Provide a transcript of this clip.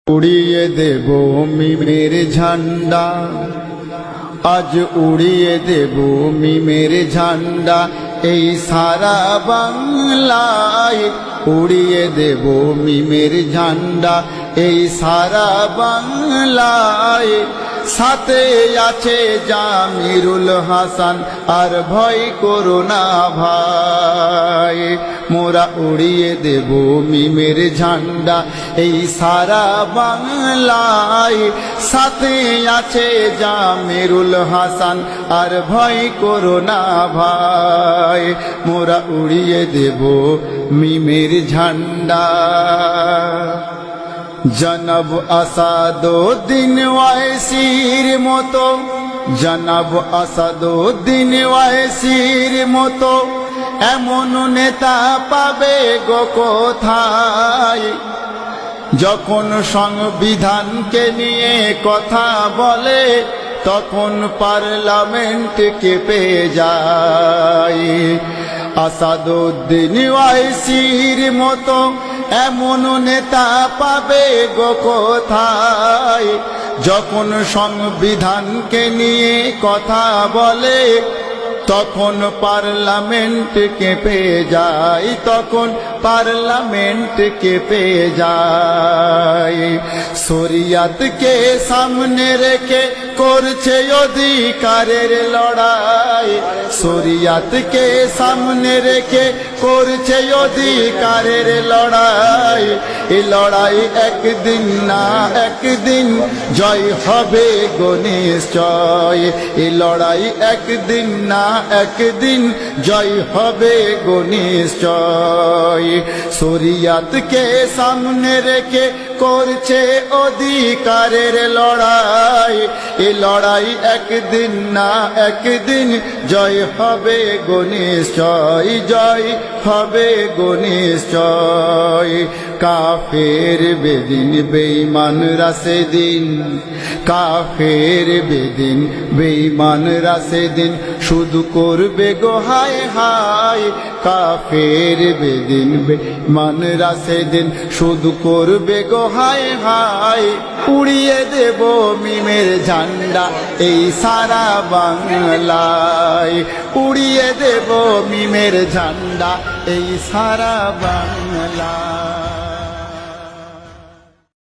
উড়িয়ে দেব মিমের ঝান্ডা, আজ উড়িয়ে দেব মিমের ঝান্ডা, এই সারা বাংলায় উড়িয়ে দেব মিমের ঝান্ডা, এই সারা বাংলায়। সাথে আছে জামিরুল হাসান, আর ভয় করো না ভাই, মোরা উড়িয়ে দেব মিমের ঝান্ডা, এই সারা বাংলায়। সাথে আছে জামিরুল হাসান, আর ভয় করো না ভাই, মোরা উড়িয়ে দেব মিমের ঝান্ডা। জনাব আসাদউদ্দিন ওয়াইসির মতো, জনাব আসাদউদ্দিন ওয়াইসির মতো এমন নেতা পাবে গো কোথায়? যখন সংবিধানকে নিয়ে কথা বলে, তখন পার্লামেন্ট কেঁপে যায়। আসাদউদ্দিন ওয়াইসির মতো এমন নেতা পাবে গো কোথায়? যখন সংবিধানকে নিয়ে কথা বলে, তখন পার্লামেন্ট কেঁপে যায়, তখন পার্লামেন্ট কেঁপে যায়। শরিয়াতকে সামনে রেখে করছে অধিকারের লড়াই, শরিয়াতকে সামনে রেখে করছে অধিকারের লড়াই। এই লড়াই একদিন না একদিন জয় হবে গো নিশ্চয়, এই লড়াই একদিন না একদিন জয় হবে গো নিশ্চয়। শরিয়াতকে সামনে রেখে করছে অধিকারের লড়াই, এই লড়াই একদিন না একদিন জয় হবে গো নিশ্চয়, জয় হবে গো নিশ্চয়। কাফের বেদিন বেঈমানরা সেদিন, কাফের বেদিন বেঈমানরা সেদিন শুধু করবে গো হায় হায়। কাফের বেদিন বেঈমানরা সেদিন শুধু করবে গো হায় হায়। উড়িয়ে দেব মিমের ঝান্ডা, এই সারা বাংলায় উড়িয়ে দেব মিমের ঝান্ডা, এই সারা বাংলায়।